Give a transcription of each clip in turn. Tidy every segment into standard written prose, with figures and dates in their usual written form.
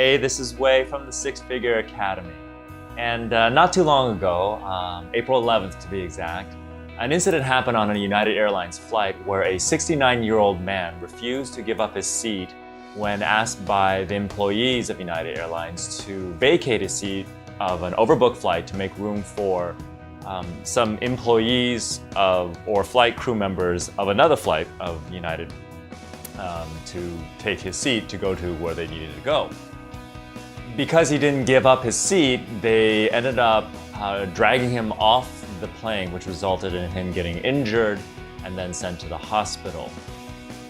Hey, this is Wei from the Six Figure Academy. And not too long ago, April 11th to be exact, an incident happened on a United Airlines flight where a 69-year-old man refused to give up his seat when asked by the employees of United Airlines to vacate his seat of an overbooked flight to make room for some employees or flight crew members of another flight of United to take his seat to go to where they needed to go. Because he didn't give up his seat, they ended up dragging him off the plane, which resulted in him getting injured and then sent to the hospital.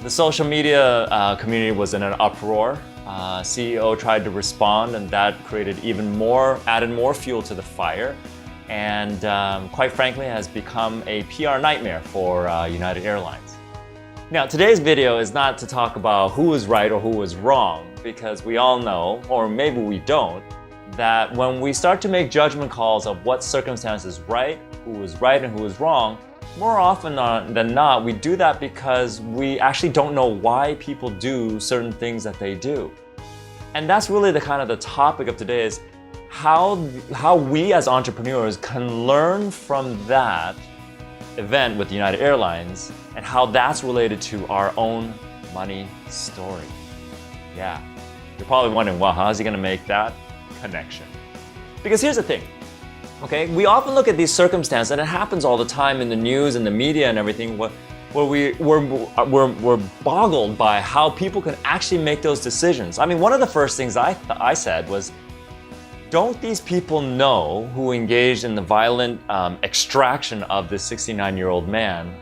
The social media community was in an uproar. CEO tried to respond, and that created added more fuel to the fire, and quite frankly has become a PR nightmare for United Airlines. Now, today's video is not to talk about who was right or who was wrong, because we all know, or maybe we don't, that when we start to make judgment calls of what circumstance is right, who was right and who was wrong, more often than not, we do that because we actually don't know why people do certain things that they do. And that's really the topic of today, is how we as entrepreneurs can learn from that event with United Airlines and how that's related to our own money story. Yeah, you're probably wondering, well, how is he going to make that connection? Because here's the thing, okay? We often look at these circumstances, and it happens all the time in the news and the media and everything, where we're boggled by how people can actually make those decisions. I mean, one of the first things I said was, don't these people know, who engaged in the violent extraction of this 69-year-old man,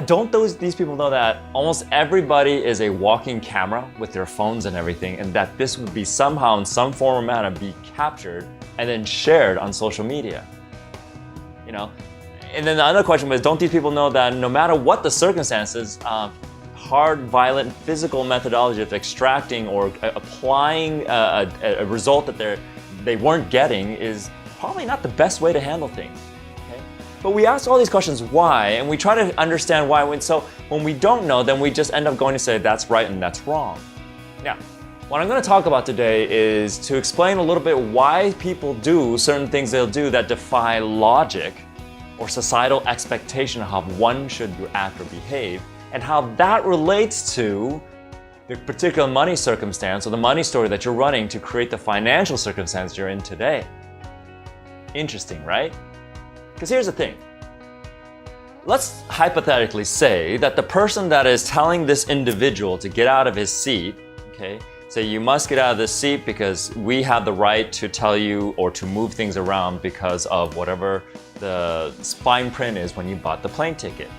don't these people know that almost everybody is a walking camera with their phones and everything, and that this would be somehow in some form or manner be captured and then shared on social media? You know? And then the other question was, don't these people know that no matter what the circumstances, hard, violent, physical methodology of extracting or applying a result that they weren't getting is probably not the best way to handle things? Okay? But we ask all these questions why, and we try to understand why. So when we don't know, then we just end up going to say that's right and that's wrong. Now, what I'm going to talk about today is to explain a little bit why people do certain things they'll do that defy logic or societal expectation of how one should act or behave, and how that relates to the particular money circumstance or the money story that you're running to create the financial circumstance you're in today. Interesting, right? Because here's the thing. Let's hypothetically say that the person that is telling this individual to get out of his seat, okay, say you must get out of this seat because we have the right to tell you or to move things around because of whatever the fine print is when you bought the plane ticket.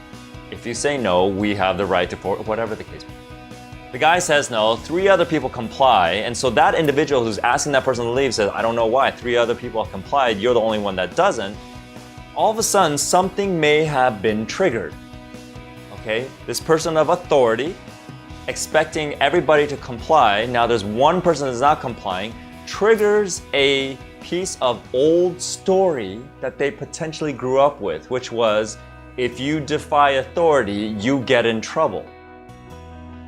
If you say no, we have the right to, whatever the case may be. The guy says no, 3 other people comply, and so that individual who's asking that person to leave says, I don't know why, 3 other people have complied, you're the only one that doesn't. All of a sudden, something may have been triggered. Okay? This person of authority, expecting everybody to comply, now there's one person that's not complying, triggers a piece of old story that they potentially grew up with, which was, if you defy authority, you get in trouble.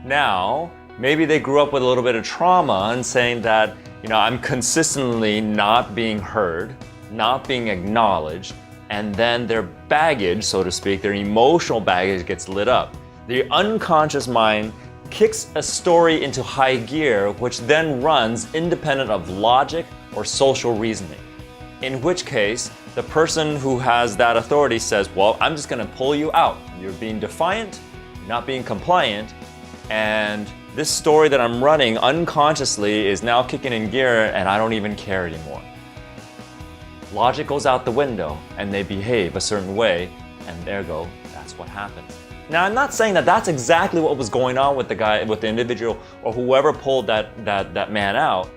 Now, maybe they grew up with a little bit of trauma and saying that, I'm consistently not being heard, not being acknowledged, and then their baggage, so to speak, their emotional baggage gets lit up. The unconscious mind kicks a story into high gear, which then runs independent of logic or social reasoning. In which case, the person who has that authority says, well, I'm just going to pull you out. You're being defiant, not being compliant, and this story that I'm running unconsciously is now kicking in gear and I don't even care anymore. Logic goes out the window and they behave a certain way, and ergo, that's what happens. Now, I'm not saying that that's exactly what was going on with the individual or whoever pulled that man out.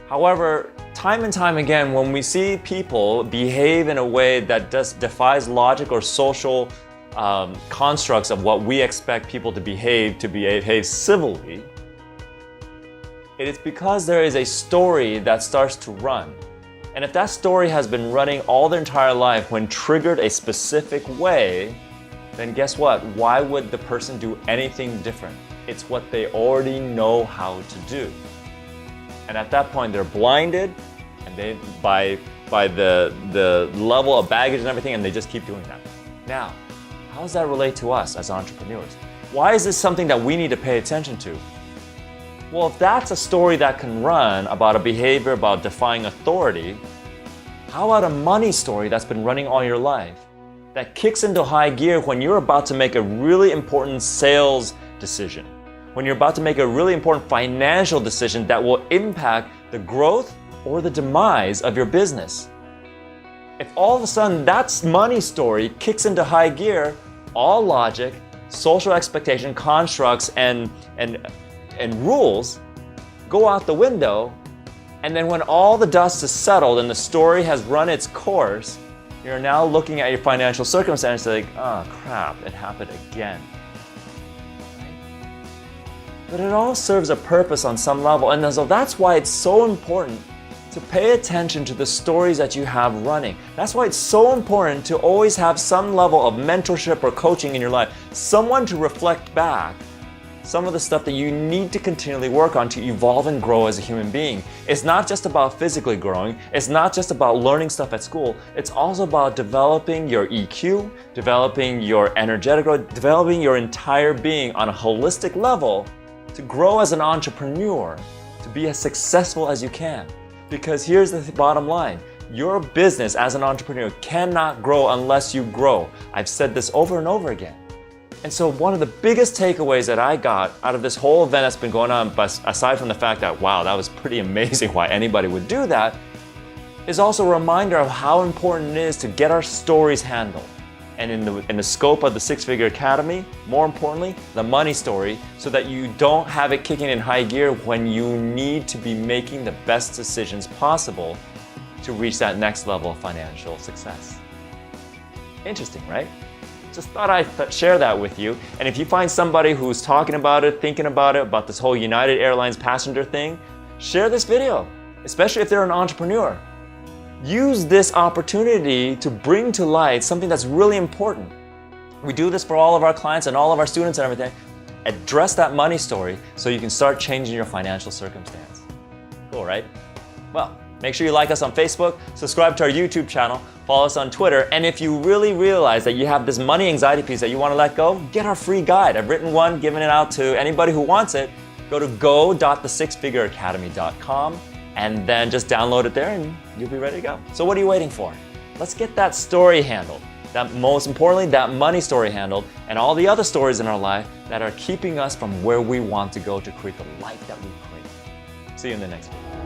However, time and time again, when we see people behave in a way that defies logic or social constructs of what we expect people to behave civilly, it is because there is a story that starts to run. And if that story has been running all their entire life, when triggered a specific way, then guess what? Why would the person do anything different? It's what they already know how to do. And at that point, they're blinded and by the level of baggage and everything, and they just keep doing that. Now, how does that relate to us as entrepreneurs? Why is this something that we need to pay attention to? Well, if that's a story that can run about a behavior about defying authority, how about a money story that's been running all your life that kicks into high gear when you're about to make a really important sales decision, when you're about to make a really important financial decision that will impact the growth or the demise of your business? If all of a sudden that money story kicks into high gear, all logic, social expectation, constructs, and rules go out the window, and then when all the dust is settled and the story has run its course, you're now looking at your financial circumstances like, oh crap, it happened again. Right? But it all serves a purpose on some level, and so that's why it's so important to pay attention to the stories that you have running. That's why it's so important to always have some level of mentorship or coaching in your life, someone to reflect back some of the stuff that you need to continually work on to evolve and grow as a human being. It's not just about physically growing. It's not just about learning stuff at school. It's also about developing your EQ, developing your energetic growth, developing your entire being on a holistic level to grow as an entrepreneur, to be as successful as you can. Because here's the bottom line. Your business as an entrepreneur cannot grow unless you grow. I've said this over and over again. And so one of the biggest takeaways that I got out of this whole event that's been going on, but aside from the fact that, wow, that was pretty amazing why anybody would do that, is also a reminder of how important it is to get our stories handled. And in the scope of the Six Figure Academy, more importantly, the money story, so that you don't have it kicking in high gear when you need to be making the best decisions possible to reach that next level of financial success. Interesting, right? Just thought I'd share that with you. And if you find somebody who's talking about it, thinking about this whole United Airlines passenger thing, share this video, especially if they're an entrepreneur. Use this opportunity to bring to light something that's really important. We do this for all of our clients and all of our students and everything. Address that money story so you can start changing your financial circumstance. Cool, right? Well, make sure you like us on Facebook, subscribe to our YouTube channel, follow us on Twitter, and if you really realize that you have this money anxiety piece that you want to let go, get our free guide. I've written one, given it out to anybody who wants it. Go to go.thesixfigureacademy.com and then just download it there and you'll be ready to go. So what are you waiting for? Let's get that story handled. Most importantly, that money story handled, and all the other stories in our life that are keeping us from where we want to go to create the life that we crave. See you in the next video.